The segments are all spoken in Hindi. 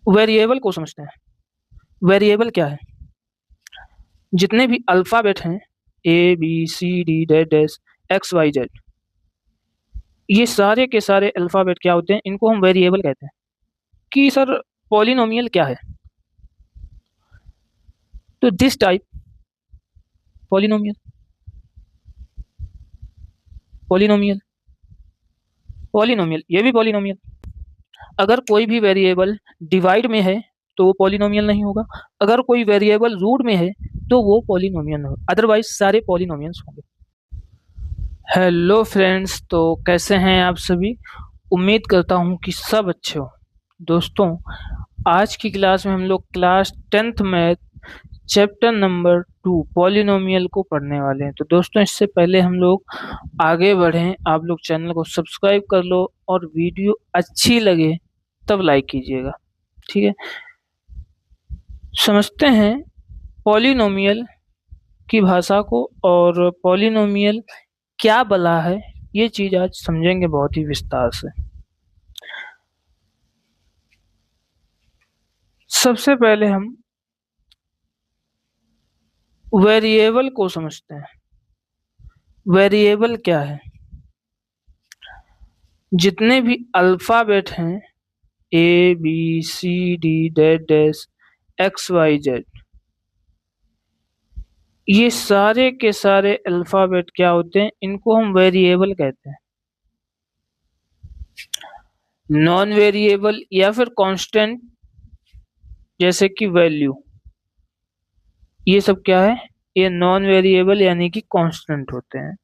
वेरिएबल को समझते हैं। वेरिएबल क्या है? जितने भी अल्फाबेट हैं, ए बी सी डी डेड डैश एक्स वाई जेड, ये सारे के सारे अल्फाबेट क्या होते हैं? इनको हम वेरिएबल कहते हैं। कि सर पॉलिनोमियल क्या है? तो this type polynomial, polynomial, polynomial, ये भी पॉलिनोमियल। अगर कोई भी वेरिएबल डिवाइड में है तो वो पॉलिनोमियल नहीं होगा। अगर कोई वेरिएबल रूट में है तो वो पॉलिनोमियल नहीं होगा, अदरवाइज सारे पॉलिनोमियल्स होंगे। हेलो फ्रेंड्स, तो कैसे हैं आप सभी? उम्मीद करता हूँ कि सब अच्छे हो। दोस्तों, आज की क्लास में हम लोग class 10th math chapter number 2 polynomial को पढ़ने वाले हैं। तो दोस्तों, इससे पहले हम लोग आगे बढ़ें, आप लोग चैनल को सब्सक्राइब कर लो और वीडियो अच्छी लगे तब लाइक कीजिएगा, ठीक है? समझते हैं पॉलिनोमियल की भाषा को, और पॉलिनोमियल क्या बला है, ये चीज आज समझेंगे बहुत ही विस्तार से। सबसे पहले हम वेरिएबल को समझते हैं। वेरिएबल क्या है? जितने भी अल्फाबेट हैं, ए बी सी डी डेड डैश एक्स वाई जेड, ये सारे के सारे अल्फाबेट क्या होते हैं? इनको हम वेरिएबल कहते हैं। नॉन वेरिएबल या फिर कांस्टेंट, जैसे कि वैल्यू, ये सब क्या है? ये नॉन वेरिएबल यानी कि कांस्टेंट होते हैं।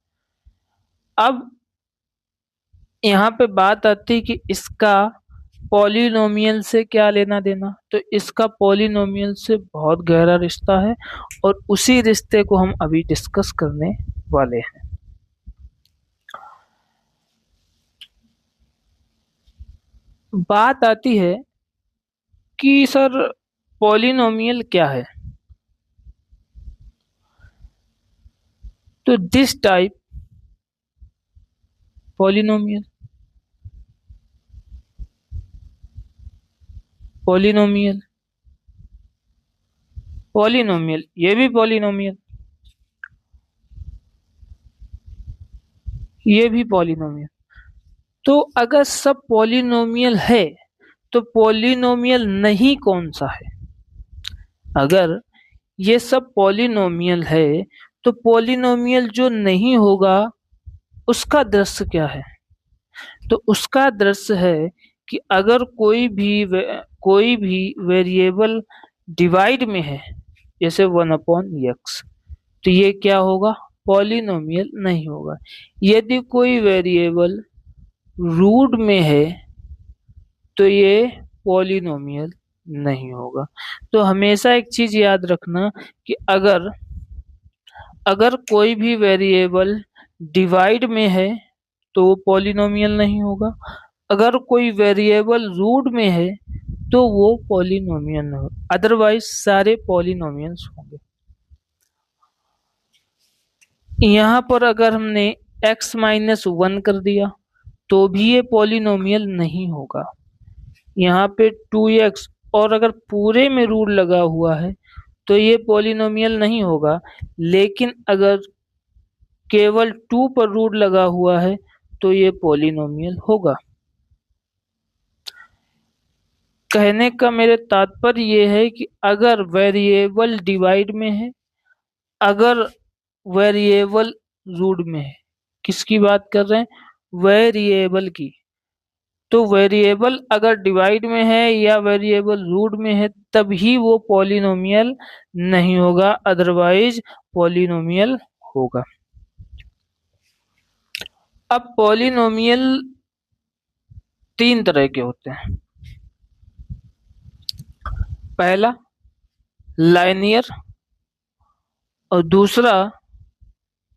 अब यहाँ पे बात आती है कि इसका पॉलिनोमियल से क्या लेना देना। तो इसका पॉलिनोमियल से बहुत गहरा रिश्ता है और उसी रिश्ते को हम अभी डिस्कस करने वाले हैं। बात आती है कि सर पॉलिनोमियल क्या है? तो this type polynomial, polynomial, polynomial, ये भी पॉलिनोमियल, ये भी पॉलिनोमियल। तो अगर सब पॉलिनोमियल है तो पॉलिनोमियल नहीं कौन सा है? अगर ये सब पॉलिनोमियल है तो पॉलिनोमियल जो नहीं होगा उसका दृश्य क्या है? तो उसका दृश्य है कि अगर कोई भी वेरिएबल डिवाइड में है, जैसे 1/x, तो ये क्या होगा? पॉलिनोमियल नहीं होगा। यदि कोई वेरिएबल रूट में है तो ये पॉलिनोमियल नहीं होगा। तो हमेशा एक चीज याद रखना कि अगर अगर कोई भी वेरिएबल डिवाइड में है तो वो पॉलिनोमियल नहीं होगा। अगर कोई वेरिएबल रूट में है तो वो पॉलिनोमियल नहीं होगा, अदरवाइज सारे पॉलिनोमियल्स होंगे। यहाँ पर अगर हमने x-1 कर दिया तो भी ये पॉलिनोमियल नहीं होगा। यहाँ पे 2x, और अगर पूरे में रूट लगा हुआ है तो ये पॉलिनोमियल नहीं होगा। लेकिन अगर केवल 2 पर रूट लगा हुआ है तो ये पॉलिनोमियल होगा। कहने का मेरे तात्पर्य ये है कि अगर वेरिएबल डिवाइड में है, अगर वेरिएबल रूट में है, किसकी बात कर रहे हैं? वेरिएबल की। तो वेरिएबल अगर डिवाइड में है या वेरिएबल रूट में है तभी वो पॉलिनोमियल नहीं होगा, अदरवाइज पॉलिनोमियल होगा। अब पॉलिनोमियल 3 तरह के होते हैं। पहला लाइनियर, और दूसरा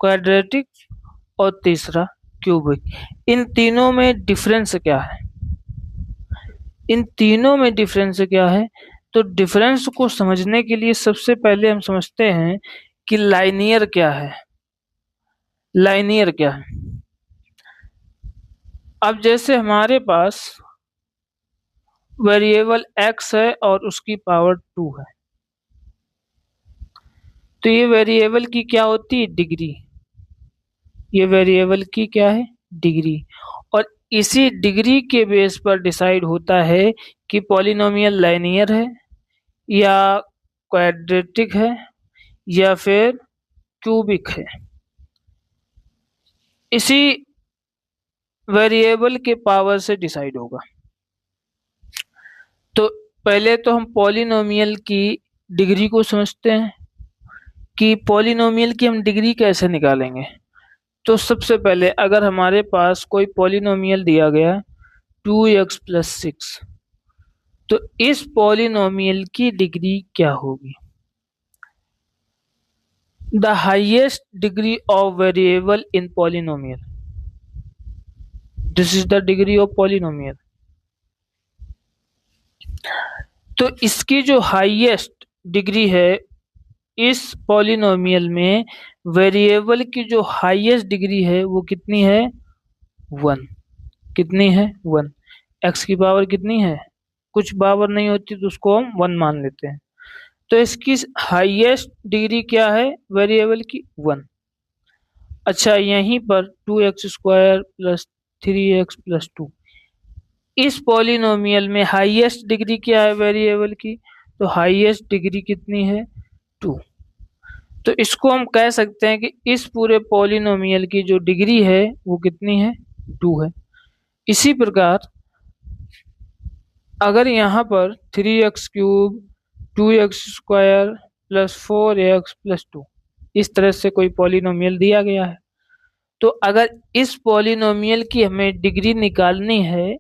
क्वाड्रेटिक, और तीसरा क्यूबिक। इन तीनों में डिफरेंस क्या है? इन तीनों में डिफरेंस क्या है? तो डिफरेंस को समझने के लिए सबसे पहले हम समझते हैं कि लाइनियर क्या है। लाइनियर क्या है? अब जैसे हमारे पास वेरिएबल x है और उसकी पावर 2 है, तो ये वेरिएबल की क्या होती है, डिग्री। ये वेरिएबल की क्या है, डिग्री। और इसी डिग्री के बेस पर डिसाइड होता है कि पॉलिनोमियल लाइनियर है या क्वाड्रेटिक है या फिर क्यूबिक है। इसी वेरिएबल के पावर से डिसाइड होगा। तो पहले तो हम पॉलिनोमियल की डिग्री को समझते हैं कि पॉलिनोमियल की हम डिग्री कैसे निकालेंगे। तो सबसे पहले अगर हमारे पास कोई पॉलिनोमियल दिया गया 2x+6, तो इस पॉलिनोमियल की डिग्री क्या होगी। The highest degree of variable in polynomial, this is the degree of polynomial. तो इसकी जो हाईएस्ट डिग्री है इस पॉलिनोमियल में, वेरिएबल की जो हाईएस्ट डिग्री है वो कितनी है, 1। कितनी है, 1। एक्स की पावर कितनी है, कुछ पावर नहीं होती तो उसको हम 1 मान लेते हैं। तो इसकी हाईएस्ट डिग्री क्या है वेरिएबल की, 1। अच्छा, यहीं पर 2x² + 3x+2, इस पॉलिनोमियल में हाईएस्ट डिग्री क्या है वेरिएबल की, तो हाईएस्ट डिग्री कितनी है, 2। तो इसको हम कह सकते हैं कि इस पूरे पॉलिनोमियल की जो डिग्री है वो कितनी है, 2 है। इसी प्रकार अगर यहाँ पर 3x³ 2x² + 4x+2 इस तरह से कोई पॉलिनोमियल दिया गया है, तो अगर इस पॉलिनोमियल की हमें डिग्री निकालनी है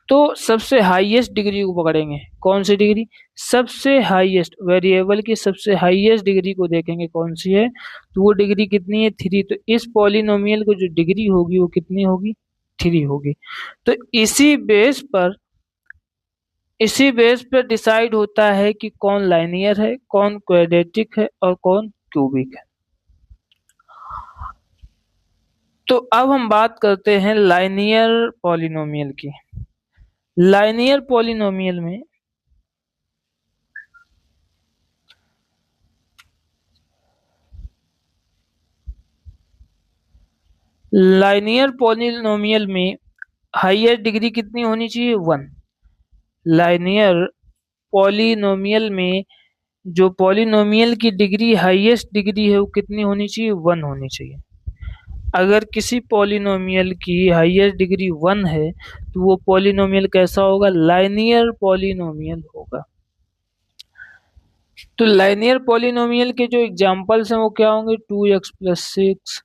तो सबसे हाईएस्ट डिग्री को पकड़ेंगे। कौन सी डिग्री, सबसे हाईएस्ट, वेरिएबल की सबसे हाईएस्ट डिग्री को देखेंगे कौन सी है, तो वो डिग्री कितनी है, 3। तो इस पॉलिनोमियल को जो डिग्री होगी वो कितनी होगी, 3 होगी। तो इसी बेस पर डिसाइड होता है कि कौन लाइनियर है, कौन क्वाड्रेटिक है और कौन क्यूबिक है। तो अब हम बात करते हैं लाइनियर पॉलिनोमियल की। लाइनियर पॉलिनोमियल में हाईएस्ट डिग्री कितनी होनी चाहिए, 1। लाइनियर पॉलिनोमियल में जो पॉलिनोमियल की डिग्री हाईएस्ट डिग्री है वो कितनी होनी चाहिए, 1 होनी चाहिए। अगर किसी पॉलिनोमियल की हाईएस्ट डिग्री 1 है तो वो पॉलिनोमियल कैसा होगा, लाइनियर पॉलिनोमियल होगा। तो लाइनियर पॉलिनोमियल के जो एग्जांपल्स हैं वो क्या होंगे, 2x+6,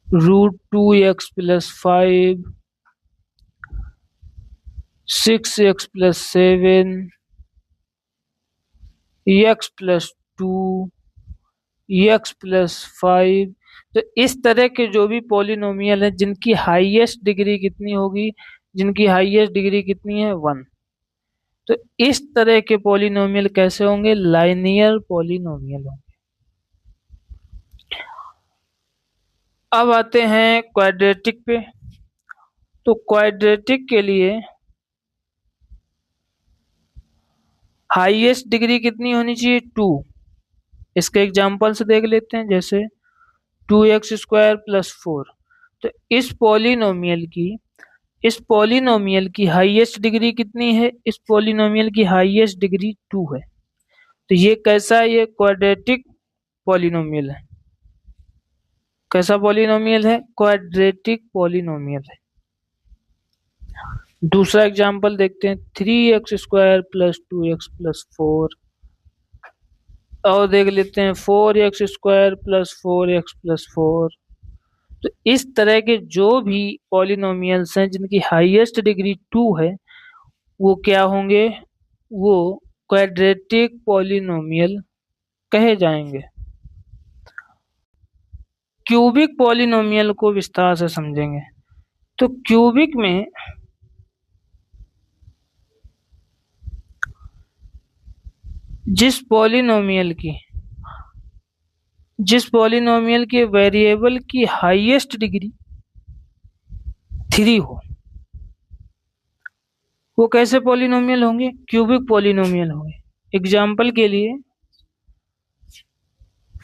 √2x+5, 6x+7, x+2, x+5। तो इस तरह के जो भी पॉलिनोमियल है जिनकी हाईएस्ट डिग्री कितनी होगी, जिनकी हाईएस्ट डिग्री कितनी है, 1। तो इस तरह के पॉलिनोमियल कैसे होंगे, लाइनियर पॉलिनोमियल होंगे। अब आते हैं क्वाड्रेटिक पे। तो क्वाड्रेटिक के लिए हाईएस्ट डिग्री कितनी होनी चाहिए, 2। इसके एग्जांपल से देख लेते हैं, जैसे 2x² + 4। तो इस पॉलिनोमियल की हाईएस्ट डिग्री कितनी है, इस पॉलिनोमियल की हाईएस्ट डिग्री 2 है। तो ये कैसा है, ये क्वाड्रेटिक पॉलिनोमियल है। कैसा पॉलिनोमियल है, क्वाड्रेटिक पॉलिनोमियल है। दूसरा एग्जांपल देखते हैं, 3x² + 2x + 4। और देख लेते हैं 4x² + 4x + 4। तो इस तरह के जो भी पॉलिनोमियल्स हैं जिनकी हाईएस्ट डिग्री 2 है वो क्या होंगे, वो क्वाड्रेटिक पॉलिनोमियल कहे जाएंगे। क्यूबिक पॉलिनोमियल को विस्तार से समझेंगे। तो क्यूबिक में जिस पॉलिनोमियल की वेरिएबल की हाईएस्ट डिग्री 3 हो, वो कैसे पॉलिनोमियल होंगे? क्यूबिक पॉलिनोमियल होंगे। एग्जाम्पल के लिए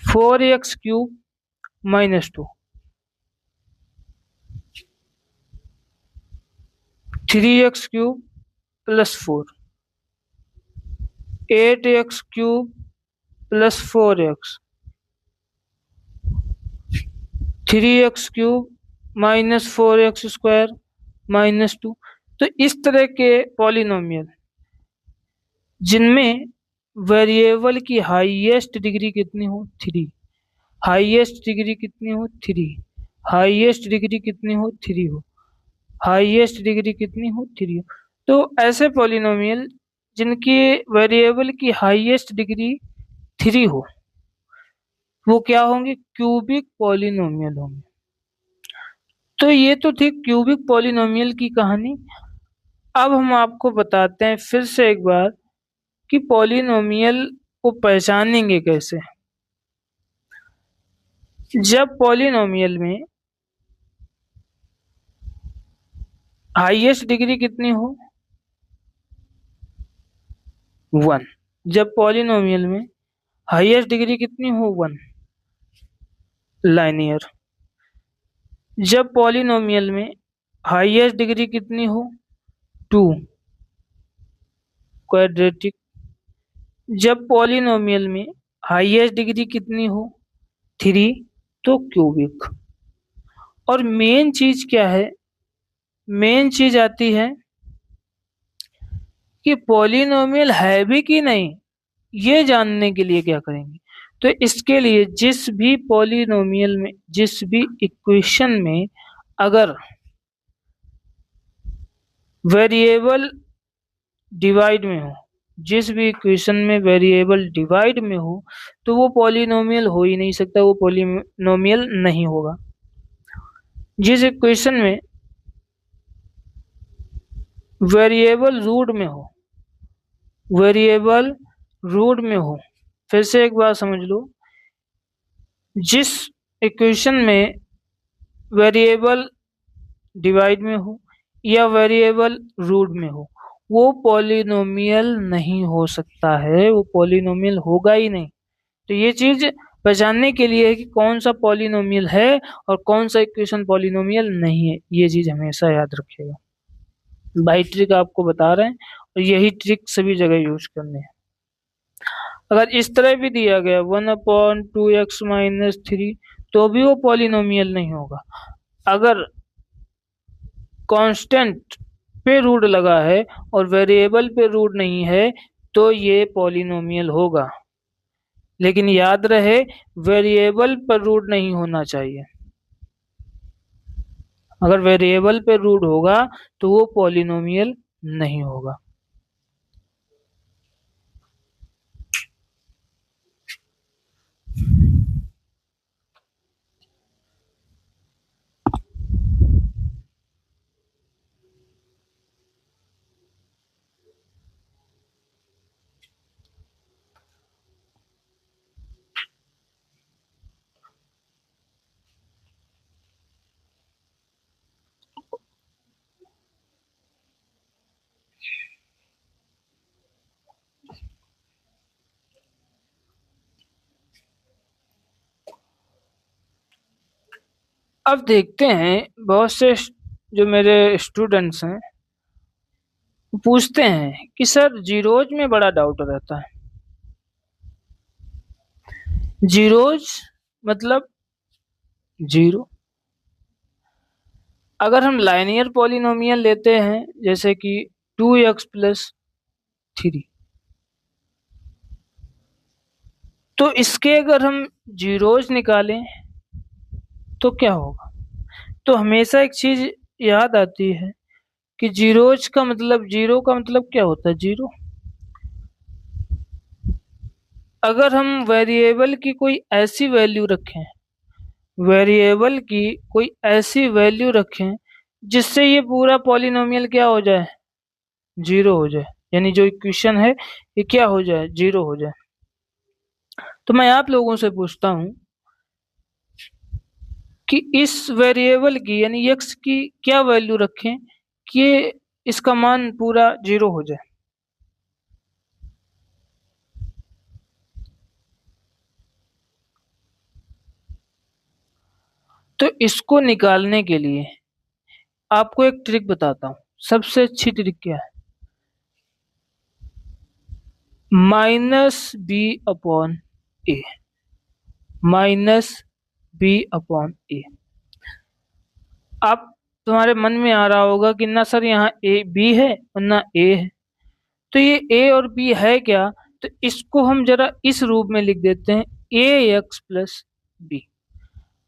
4x³ - 2, 3x³ + 4, 8x³ + 4x, 3x³ - 4x² - 2। तो इस तरह के पॉलिनोमियल जिनमें वेरिएबल की हाईएस्ट डिग्री कितनी हो? 3। हाईएस्ट डिग्री कितनी हो? 3। हाईएस्ट डिग्री कितनी हो? 3 हो। हाईएस्ट डिग्री कितनी हो? 3 हो। तो ऐसे पॉलिनोमियल जिनकी वेरिएबल की हाईएस्ट डिग्री 3 हो, वो क्या होंगे? क्यूबिक पॉलिनोमियल होंगे। तो ये तो थी क्यूबिक पॉलिनोमियल की कहानी। अब हम आपको बताते हैं फिर से एक बार कि पॉलिनोमियल को पहचानेंगे कैसे। जब पॉलिनोमियल में हाईएस्ट डिग्री कितनी हो? 1। जब पॉलिनोमियल में हाईएस्ट डिग्री कितनी हो? 1। लाइनियर। जब पॉलिनोमियल में हाईएस्ट डिग्री कितनी हो? 2। क्वाड्रेटिक। जब पॉलिनोमियल में हाईएस्ट डिग्री कितनी हो? 3, तो क्यूबिक। और मेन चीज क्या है? मेन चीज आती है कि पॉलिनोमियल है भी कि नहीं, ये जानने के लिए क्या करेंगे। तो इसके लिए जिस भी पॉलिनोमियल में, जिस भी इक्वेशन में अगर वेरिएबल डिवाइड में हो, जिस भी इक्वेशन में वेरिएबल डिवाइड में हो, तो वो पॉलिनोमियल हो ही नहीं सकता, वो पॉलिनोमियल नहीं होगा। जिस इक्वेशन में वेरिएबल रूट में हो, वेरिएबल रूट में हो, फिर से एक बार समझ लो, जिस इक्वेशन में वेरिएबल डिवाइड में हो या वेरिएबल रूट में हो, वो पॉलिनोमियल नहीं हो सकता है, वो पॉलिनोमियल होगा ही नहीं। तो ये चीज पहचानने के लिए है कि कौन सा पॉलिनोमियल है और कौन सा इक्वेशन पॉलिनोमियल नहीं है, ये चीज हमेशा याद रखिएगा। बाई ट्रिक आपको बता रहे हैं और यही ट्रिक सभी जगह यूज करनी है। अगर इस तरह भी दिया गया 1/2x - 3, तो भी वो पॉलिनोमियल नहीं होगा। अगर कांस्टेंट पे रूट लगा है और वेरिएबल पे रूट नहीं है, तो ये पॉलिनोमियल होगा। लेकिन याद रहे, वेरिएबल पर रूट नहीं होना चाहिए। अगर वेरिएबल पे रूट होगा तो वो पॉलिनोमियल नहीं होगा। अब देखते हैं, बहुत से जो मेरे स्टूडेंट्स हैं पूछते हैं कि सर जीरोज में बड़ा डाउट रहता है। जीरोज मतलब जीरो। अगर हम लाइनियर पॉलिनोमियल लेते हैं जैसे कि 2x + 3, तो इसके अगर हम जीरोज निकालें तो क्या होगा? तो हमेशा एक चीज याद आती है कि जीरोज का मतलब, जीरो का मतलब क्या होता है? जीरो। अगर हम वेरिएबल की कोई ऐसी वैल्यू रखें, वेरिएबल की कोई ऐसी वैल्यू रखें जिससे ये पूरा पॉलिनोमियल क्या हो जाए? जीरो हो जाए, यानी जो इक्वेशन है ये क्या हो जाए? जीरो हो जाए। तो मैं आप लोगों से पूछता हूं कि इस वेरिएबल की यानी x की क्या वैल्यू रखें कि इसका मान पूरा 0 हो जाए। तो इसको निकालने के लिए आपको एक ट्रिक बताता हूँ। सबसे अच्छी ट्रिक क्या है? -b/a, -b/a। आप, तुम्हारे मन में आ रहा होगा कि ना सर यहाँ ए बी है और ना ए है, तो ये ए और बी है क्या? तो इसको हम जरा इस रूप में लिख देते हैं, ax+b।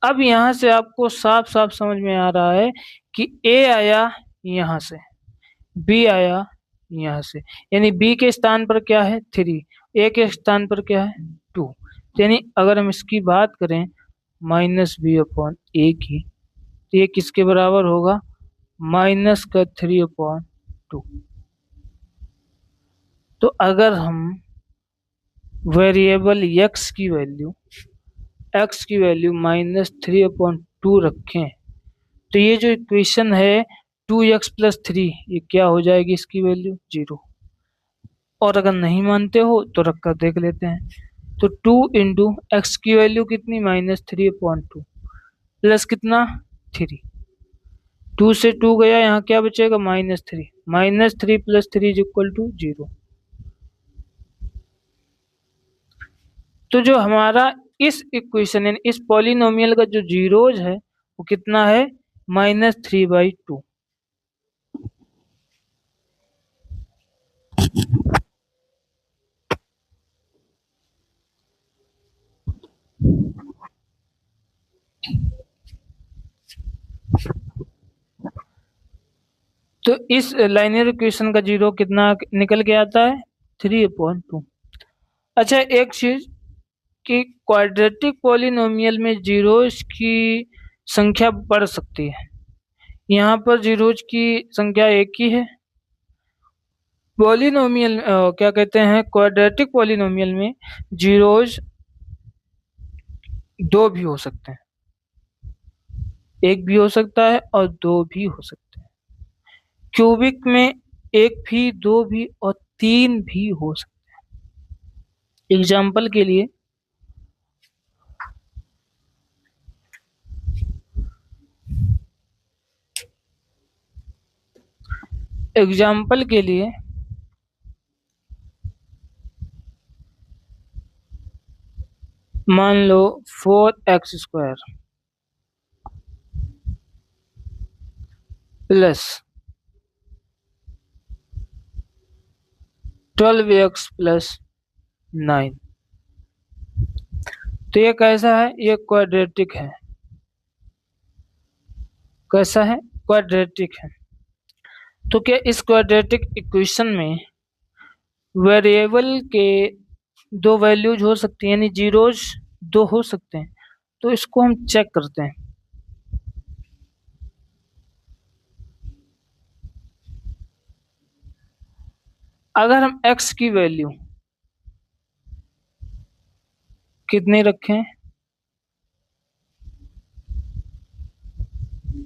अब यहाँ से आपको साफ साफ समझ में आ रहा है कि ए आया यहाँ से, बी आया यहाँ से, यानी बी के स्थान पर क्या है 3, ए के स्थान पर क्या है 2। यानी अगर हम इसकी बात करें -b/a की, तो ये किसके बराबर होगा? -3/2। तो अगर हम वेरिएबल x की वैल्यू -3/2 रखें, तो ये जो इक्वेशन है 2x+3, ये क्या हो जाएगी? इसकी वैल्यू 0। और अगर नहीं मानते हो तो रख कर देख लेते हैं। तो 2 इंटू एक्स की वैल्यू कितनी? -3/2 प्लस कितना 3, 2 से 2 गया, यहाँ क्या बचेगा? -3, -3 + 3 = 0। तो जो हमारा इस इक्वेशन यानी इस पॉलिनोमियल का जो जीरोज है वो कितना है? -3/2। तो इस लाइनियर इक्वेशन का जीरो कितना निकल के आता है? 3/2। अच्छा, एक चीज कि क्वाड्रेटिक पॉलिनोमियल में जीरोज की संख्या बढ़ सकती है। यहाँ पर जीरोज की संख्या एक ही है। पॉलिनोमियल क्या कहते हैं, क्वाड्रेटिक पॉलिनोमियल में जीरोज दो भी हो सकते हैं, एक भी हो सकता है और दो भी हो सकते हैं। क्यूबिक में एक भी, दो भी और तीन भी हो सकते हैं। एग्जाम्पल के लिए मान लो 4x² प्लस 12x + 9। तो ये कैसा है? ये क्वाड्रेटिक है। कैसा है? क्वाड्रेटिक है। तो क्या इस क्वाड्रेटिक इक्वेशन में वेरिएबल के दो वैल्यूज हो सकती हैं, यानी जीरोज दो हो सकते हैं? तो इसको हम चेक करते हैं। अगर हम x की वैल्यू कितनी रखें?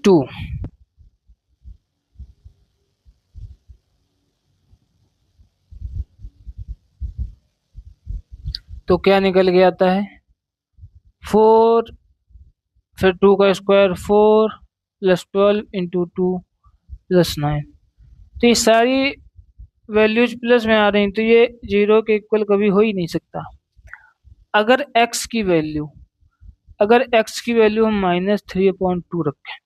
2, तो क्या निकल के आता है? 4, फिर 2 का स्क्वायर 4 + 12 × 2 + 9। तो ये सारी वैल्यूज प्लस में आ रही, तो ये जीरो के इक्वल कभी हो ही नहीं सकता। अगर x की वैल्यू हम -3/2 रखें,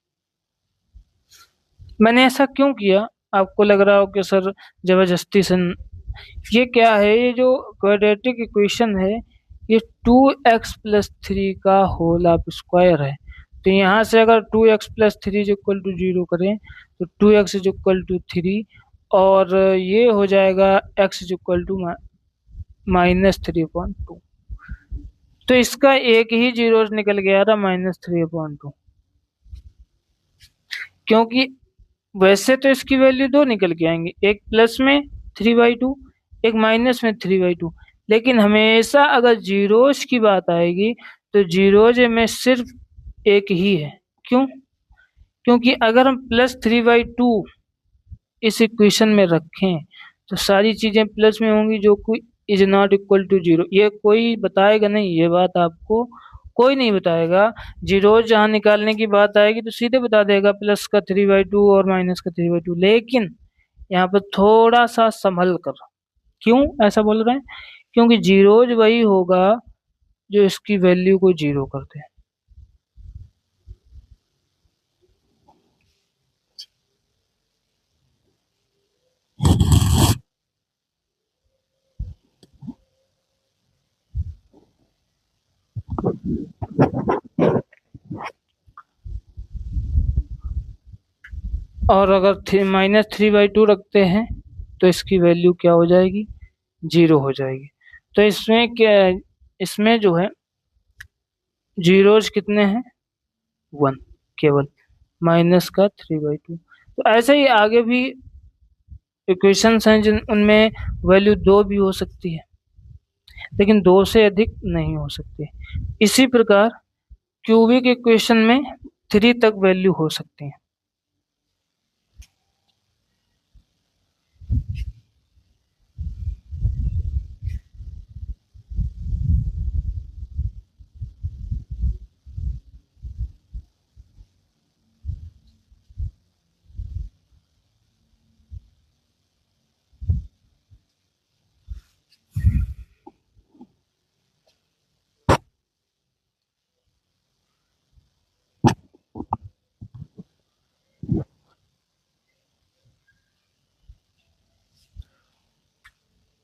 मैंने ऐसा क्यों किया? आपको लग रहा हो कि सर जबरदस्ती से। ये क्या है? ये जो क्वाड्रेटिक इक्वेशन है ये 2x + 3 का होल ऑफ स्क्वायर है। तो यहाँ से अगर 2x + 3 = 0 करें तो 2x = 3 और ये हो जाएगा x = -3/2। तो इसका एक ही जीरो निकल गया था -3/2, क्योंकि वैसे तो इसकी वैल्यू दो निकल के आएंगी, एक प्लस में 3/2, एक माइनस में 3/2। लेकिन हमेशा अगर जीरोज की बात आएगी तो जीरोज में सिर्फ एक ही है। क्यों? क्योंकि अगर हम +3/2 इस इक्वेशन में रखें तो सारी चीजें प्लस में होंगी, जो कोई is not equal to zero, ये कोई बताएगा नहीं, ये बात आपको कोई नहीं बताएगा। जीरो जहां निकालने की बात आएगी तो सीधे बता देगा प्लस का 3/2 और माइनस का 3/2, लेकिन यहाँ पर थोड़ा सा संभल कर। क्यों ऐसा बोल रहे हैं? क्योंकि जीरोज वही होगा जो इसकी वैल्यू को जीरो कर दे। और अगर -3/2 रखते हैं तो इसकी वैल्यू क्या हो जाएगी? जीरो हो जाएगी। तो इसमें क्या, इसमें जो है जीरोज कितने हैं? 1 केवल, माइनस का 3/2। तो ऐसे ही आगे भी इक्वेशंस हैं जिन उनमें वैल्यू 2 भी हो सकती है, लेकिन 2 से अधिक नहीं हो सकती। इसी प्रकार क्यूबिक इक्वेशन में 3 तक वैल्यू हो सकती है।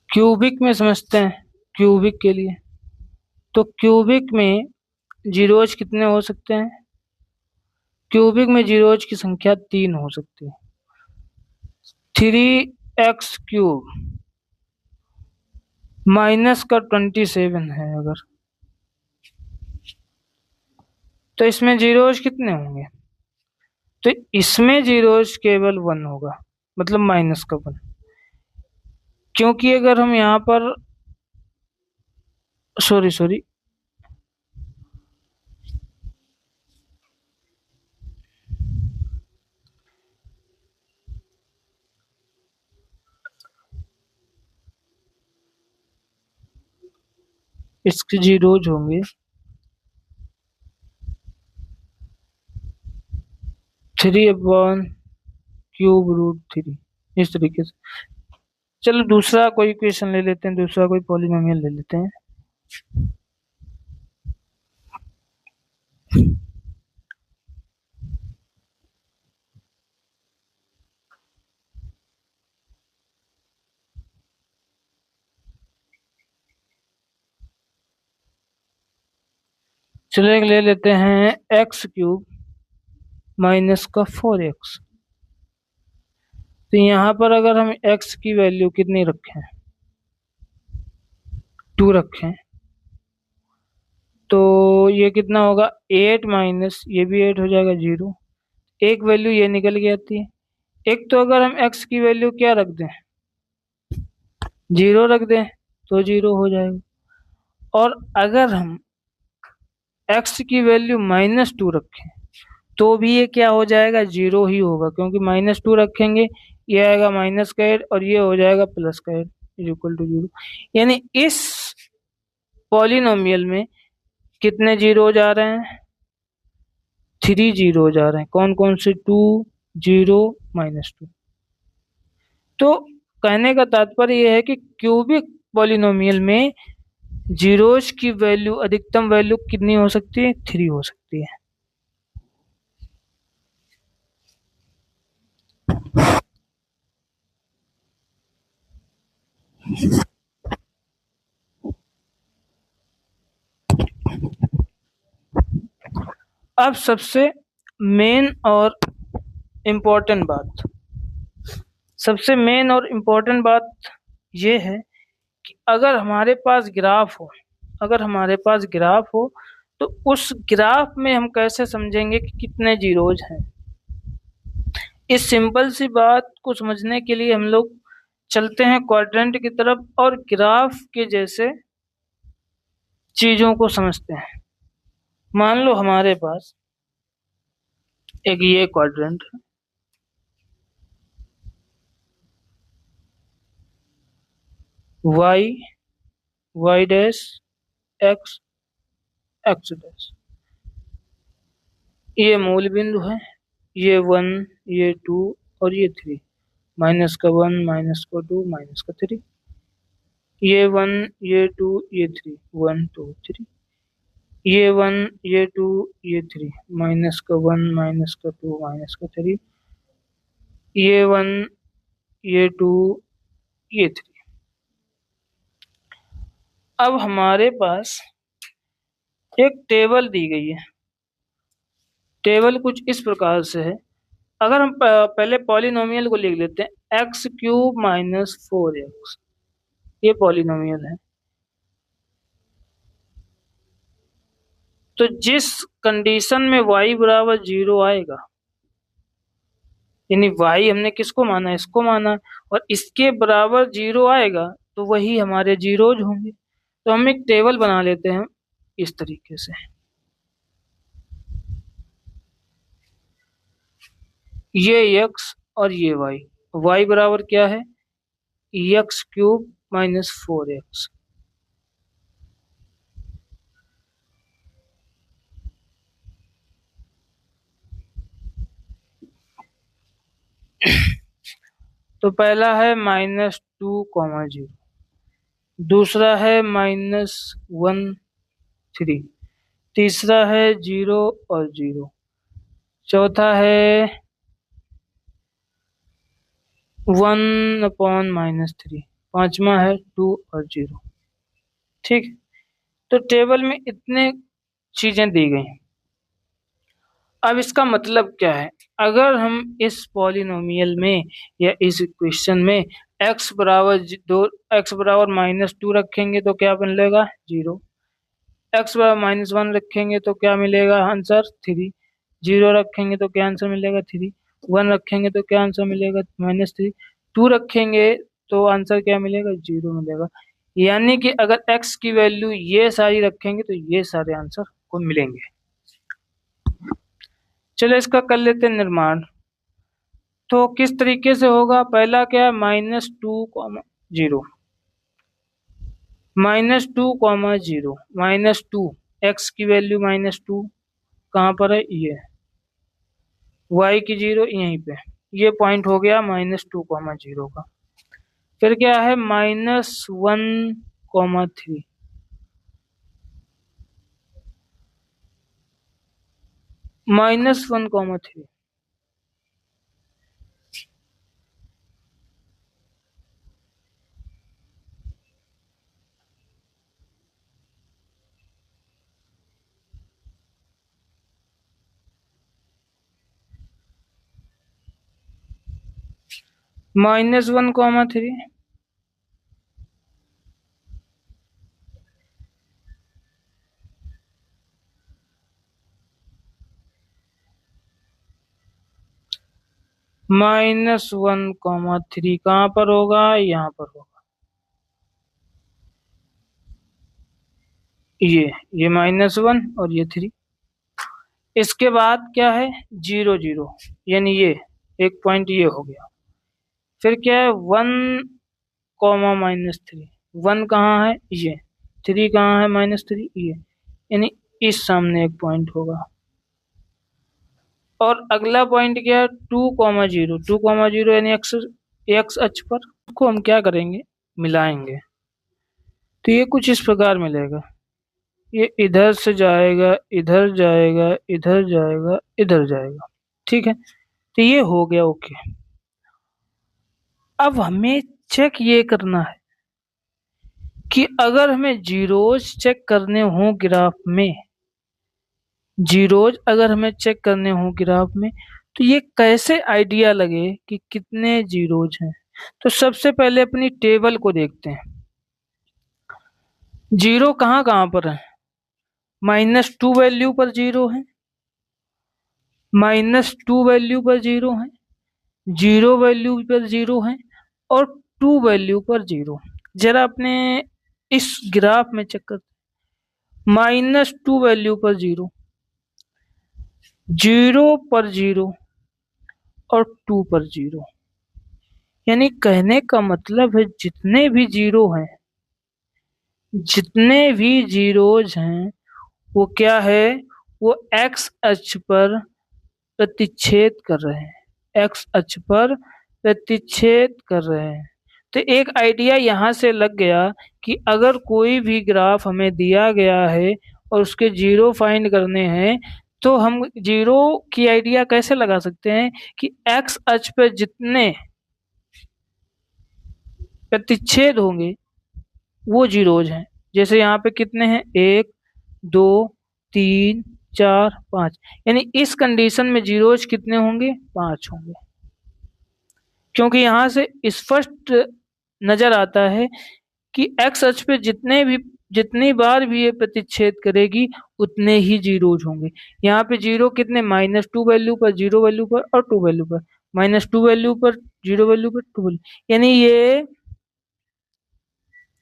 क्यूबिक में समझते हैं, क्यूबिक के लिए। तो क्यूबिक में जीरोज कितने हो सकते हैं? क्यूबिक में जीरोज की संख्या 3 हो सकती है। 3x³ माइनस का 27 है अगर, तो इसमें जीरोज कितने होंगे? तो इसमें जीरोज केवल 1 होगा, मतलब माइनस का 1। क्योंकि अगर हम यहाँ पर सॉरी इसके जीरोज होंगे 3/√3, इस तरीके से। चलो दूसरा कोई इक्वेशन ले लेते हैं, दूसरा कोई पॉलिनोमियल ले लेते हैं। चलो एक ले लेते हैं x³ माइनस का 4x। तो यहाँ पर अगर हम x की वैल्यू कितनी रखें? 2 रखें, तो ये कितना होगा? 8 माइनस ये भी 8 हो जाएगा 0। एक वैल्यू ये निकल के आती है। एक तो अगर हम x की वैल्यू क्या रख दें? 0 रख दें तो 0 हो जाएगा। और अगर हम x की वैल्यू -2 रखें तो भी ये क्या हो जाएगा? 0 ही होगा, क्योंकि -2 रखेंगे ये आएगा माइनस का 8 और ये हो जाएगा प्लस का 8 इक्वल टू 0। यानी इस पॉलिनोमियल में कितने जीरो जा रहे हैं? 3 जीरो जा रहे हैं। कौन कौन से? 2, 0, -2। तो कहने का तात्पर्य यह है कि क्यूबिक पॉलिनोमियल में जीरोज की वैल्यू, अधिकतम वैल्यू कितनी हो सकती है? 3 हो सकती है। अब सबसे मेन और इम्पोर्टेंट बात, सबसे मेन और इम्पोर्टेंट बात यह है कि अगर हमारे पास ग्राफ हो, अगर हमारे पास ग्राफ हो तो उस ग्राफ में हम कैसे समझेंगे कि कितने जीरोज हैं? इस सिंपल सी बात को समझने के लिए हम लोग चलते हैं क्वाड्रेंट की तरफ और ग्राफ के जैसे चीजों को समझते हैं। मान लो हमारे पास एक ये क्वाड्रेंट है, y y dash x x dash, ये मूल बिंदु है, ये 1 ये 2 और ये 3, माइनस का 1 माइनस का 2 माइनस का 3, ये 1 ये 2 ये 3, 1 2 3, ये 1 ये 2 ये 3, माइनस का 1 माइनस का 2 माइनस का 3, ये 1 ये 2 ये 3। अब हमारे पास एक टेबल दी गई है। टेबल कुछ इस प्रकार से है। अगर हम पहले पॉलिनोमियल को लिख लेते हैं, एक्स क्यूब माइनस 4x, ये पॉलिनोमियल है। तो जिस कंडीशन में y बराबर 0 आएगा, यानी y हमने किसको माना है, इसको माना है, और इसके बराबर 0 आएगा तो वही हमारे जीरोज होंगे। तो हम एक टेबल बना लेते हैं इस तरीके से, ये x और ये y बराबर क्या है, एक्स क्यूब माइनस 4x। तो पहला है -2, 0, दूसरा है -1, 3, तीसरा है 0 और 0, चौथा है 1/-3, पांचवा है 2 और 0। ठीक, तो टेबल में इतने चीजें दी गई। अब इसका मतलब क्या है, अगर हम इस पॉलिनोमियल में या इस इक्वेशन में x बराबर -2 रखेंगे तो क्या मिलेगा, 0। x बराबर -1 रखेंगे तो क्या मिलेगा आंसर, 3। 0 रखेंगे तो क्या आंसर मिलेगा, 3। 1 रखेंगे तो क्या आंसर मिलेगा, -3। 2 रखेंगे तो आंसर क्या मिलेगा, 0 मिलेगा। यानी कि अगर x की वैल्यू ये सारी रखेंगे तो ये सारे आंसर को मिलेंगे। चलो इसका कर लेते हैं निर्माण। तो किस तरीके से होगा, पहला क्या है, -2, 0, -2, एक्स की वैल्यू -2 कहाँ पर है, ये y की 0 यहीं पे, ये पॉइंट हो गया -2, 0 का। फिर क्या है, -1, 3, -1, 3, -1, 3, -1, 3 कहाँ पर होगा, यहाँ पर होगा, ये -1 और ये 3। इसके बाद क्या है, 0, 0, यानी ये एक पॉइंट ये हो गया। फिर क्या है, 1, -3, 1 कहाँ है, ये 3 कहाँ है, -3, ये, यानी इस सामने एक पॉइंट होगा। और अगला पॉइंट क्या है, 2, 0, 2, 0 यानी एक्स अक्ष पर को हम क्या करेंगे, मिलाएंगे। तो ये कुछ इस प्रकार मिलेगा, ये इधर से जाएगा, इधर जाएगा, इधर जाएगा, इधर जाएगा। ठीक है, तो ये हो गया, ओके। अब हमें चेक ये करना है कि अगर हमें जीरोज चेक करने हो ग्राफ में, जीरोज अगर हमें चेक करने हो ग्राफ में, तो ये कैसे आइडिया लगे कि कितने जीरोज हैं। तो सबसे पहले अपनी टेबल को देखते हैं, जीरो कहाँ कहाँ पर है, -2 वैल्यू पर 0 है, -2 वैल्यू पर 0 है, 0 वैल्यू पर 0 है, और 2 वैल्यू पर 0। जरा अपने इस ग्राफ में चेक करते, -2 वैल्यू पर 0, 0 पर 0 और 2 पर 0, यानी कहने का मतलब है जितने भी जीरो हैं, जितने भी जीरोज हैं, वो क्या है, वो एक्स अक्ष पर प्रतिच्छेद कर रहे हैं, एक्स अक्ष पर प्रतिच्छेद कर रहे हैं। तो एक आइडिया यहाँ से लग गया कि अगर कोई भी ग्राफ हमें दिया गया है और उसके जीरो फाइंड करने हैं, तो हम जीरो की आइडिया कैसे लगा सकते हैं कि एक्स अक्ष पर जितने प्रतिच्छेद होंगे वो जीरोज हैं। जैसे यहाँ पे कितने हैं, एक, दो, तीन, चार, पाँच, यानी इस कंडीशन में जीरोज कितने होंगे, पांच होंगे। क्योंकि यहाँ से स्पष्ट नजर आता है कि एक्स अक्ष पे जितनी बार भी ये प्रतिच्छेद करेगी उतने ही जीरोज होंगे। यहाँ पे जीरो कितने, -2 वैल्यू पर, जीरो वैल्यू पर और टू वैल्यू पर, -2 वैल्यू पर, जीरो वैल्यू पर, टू वैल्यू, यानी ये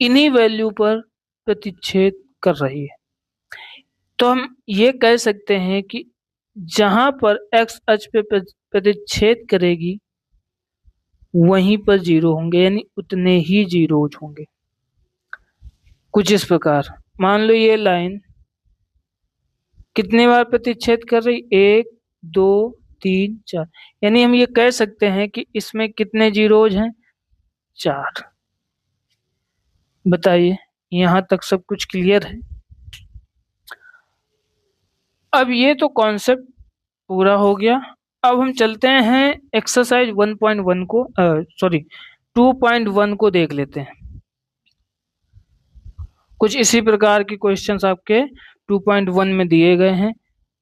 इन्हीं वैल्यू पर प्रतिच्छेद कर रही है। तो हम ये कह सकते हैं कि जहां पर एक्स अक्ष पे प्रतिच्छेद करेगी वहीं पर जीरो होंगे, यानी उतने ही जीरोज होंगे। कुछ इस प्रकार मान लो ये लाइन कितने बार प्रतिच्छेद कर रही, एक, दो, तीन, चार, यानी हम ये कह सकते हैं कि इसमें कितने जीरोज हैं, चार। बताइए, यहां तक सब कुछ क्लियर है। अब ये तो कॉन्सेप्ट पूरा हो गया। अब हम चलते हैं एक्सरसाइज 1.1 को, सॉरी 2.1 को देख लेते हैं। कुछ इसी प्रकार के क्वेश्चंस आपके 2.1 में दिए गए हैं।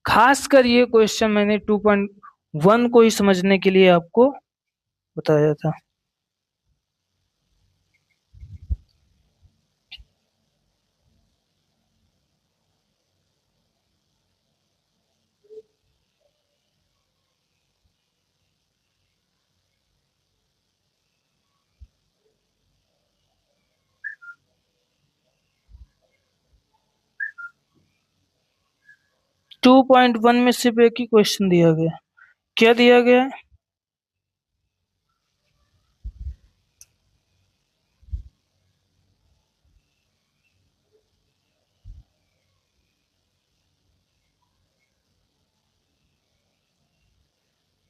खासकर ये क्वेश्चन मैंने 2.1 को ही समझने के लिए आपको बताया था। टू पॉइंट वन में सिर्फ एक ही क्वेश्चन दिया गया। क्या दिया गया है?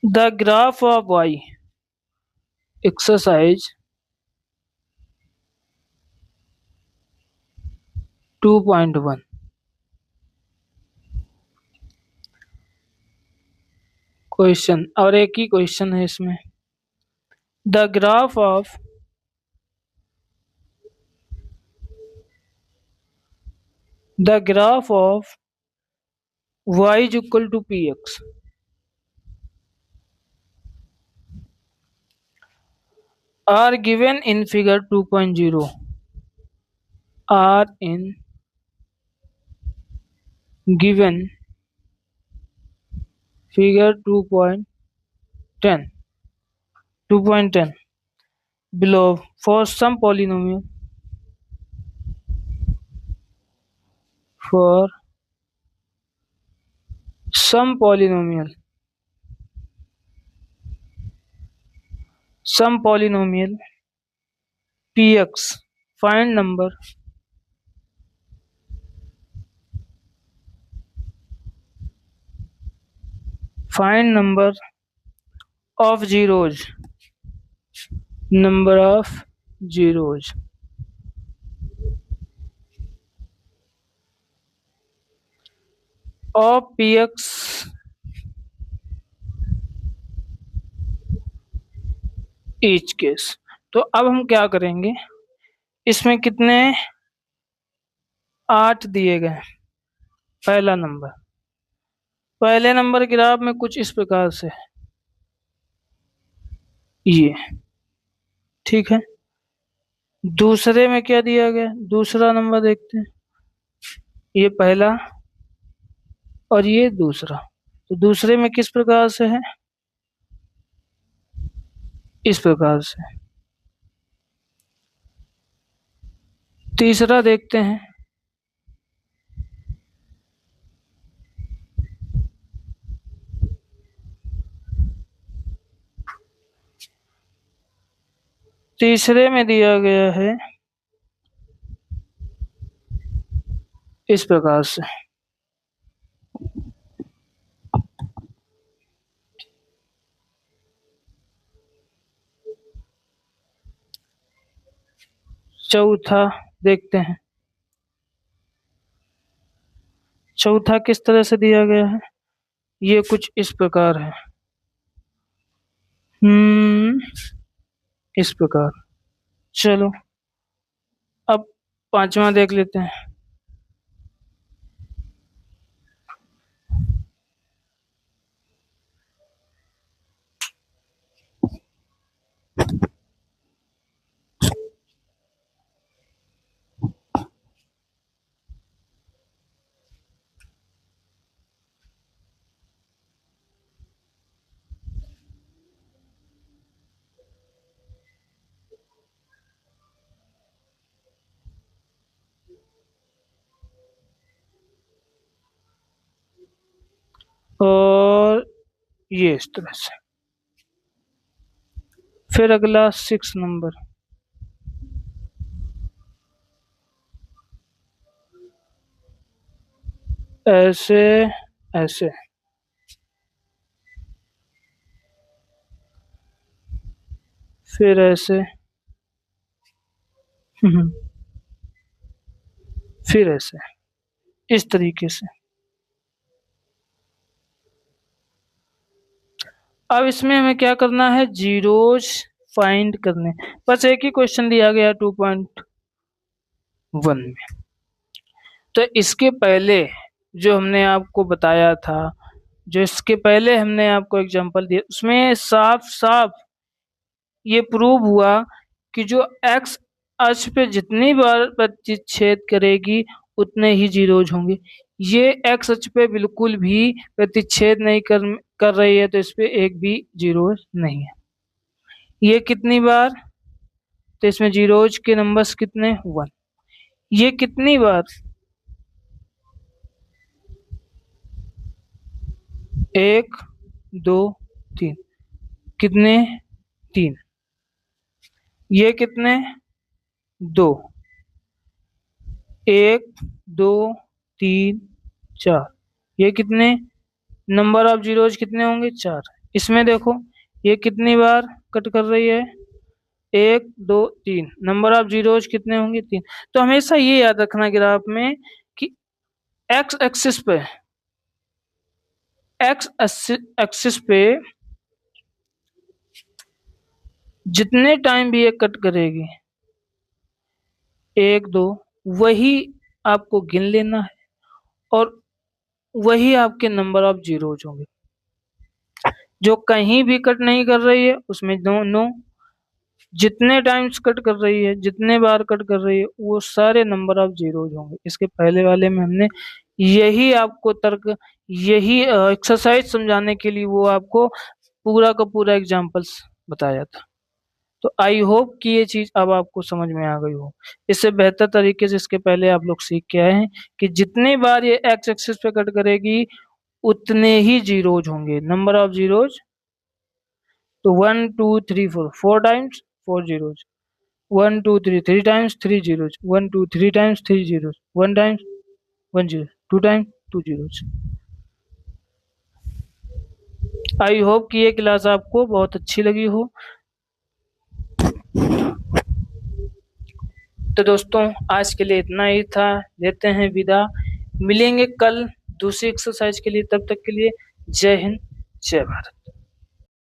The graph of y, exercise 2.1। Question, और एक ही क्वेश्चन है इसमें। The graph of y is equal to px are given in figure 2.0 are in given figure 2.10 below for some polynomial for some polynomial px, find number of zeros, number of zeros of px each case। तो अब हम क्या करेंगे, इसमें कितने 8 दिए गए। पहले नंबर ग्राफ में कुछ इस प्रकार से ये, ठीक है। दूसरे में क्या दिया गया, दूसरा नंबर देखते हैं, ये पहला और ये दूसरा। तो दूसरे में किस प्रकार से है, इस प्रकार से। तीसरा देखते हैं, तीसरे में दिया गया है इस प्रकार से। चौथा देखते हैं, चौथा किस तरह से दिया गया है, ये कुछ इस प्रकार है। इस प्रकार। चलो अब पांचवा देख लेते हैं। और ये इस तरह से। फिर अगला 6 नंबर, ऐसे ऐसे, फिर ऐसे, फिर ऐसे, इस तरीके से। अब इसमें हमें क्या करना है, जीरोज फाइंड करने। बस एक ही क्वेश्चन दिया गया 2.1 में। तो इसके पहले जो हमने आपको बताया था, जो इसके पहले हमने आपको एग्जांपल दिया, उसमें साफ साफ ये प्रूव हुआ कि जो एक्स अक्ष पे जितनी बार प्रतिच्छेद करेगी उतने ही जीरोज होंगे। ये एक्स अक्ष पे बिल्कुल भी प्रतिच्छेद नहीं कर रही है, तो इस पे एक भी जीरो नहीं है। ये कितनी बार, तो इसमें जीरोज के नंबर्स कितने, 1। ये कितनी बार, 1 2 3, कितने, 3। ये कितने, 2, 1 2 3 4। ये कितने, नंबर ऑफ जीरोज कितने होंगे, 4। इसमें देखो ये कितनी बार कट कर रही है, 1 2 3, नंबर ऑफ जीरोज कितने होंगे, 3। तो हमेशा ये याद रखना ग्राफ में कि एक्स एक्सिस पे जितने टाइम भी ये कट करेगी, 1 2, वही आपको गिन लेना है और वही आपके नंबर ऑफ जीरोज होंगे। जो कहीं भी कट नहीं कर रही है उसमें नो, जितने टाइम्स कट कर रही है, जितने बार कट कर रही है, वो सारे नंबर ऑफ जीरोज होंगे। इसके पहले वाले में हमने यही आपको तर्क, यही एक्सरसाइज समझाने के लिए वो आपको पूरा का पूरा एग्जांपल्स बताया था। तो आई होप कि ये चीज अब आपको समझ में आ गई हो। इससे बेहतर तरीके से इसके पहले आप लोग सीख के आए हैं कि जितनी बार ये एक्स एक्सिस पे कट करेगी उतने ही जीरोज होंगे, नंबर ऑफ जीरोज। तो 1 2 3 4, 4 times 4 zeros, 1 2 3, 3 times 3 zeros, 1 2 3 times 3 zeros, 1 times 1 zero, 2 times 2 zeros. I hope कि ये क्लास आपको बहुत अच्छी लगी हो। तो दोस्तों आज के लिए इतना ही था, लेते हैं विदा, मिलेंगे कल दूसरी एक्सरसाइज के लिए। तब तक के लिए जय हिंद, जय भारत।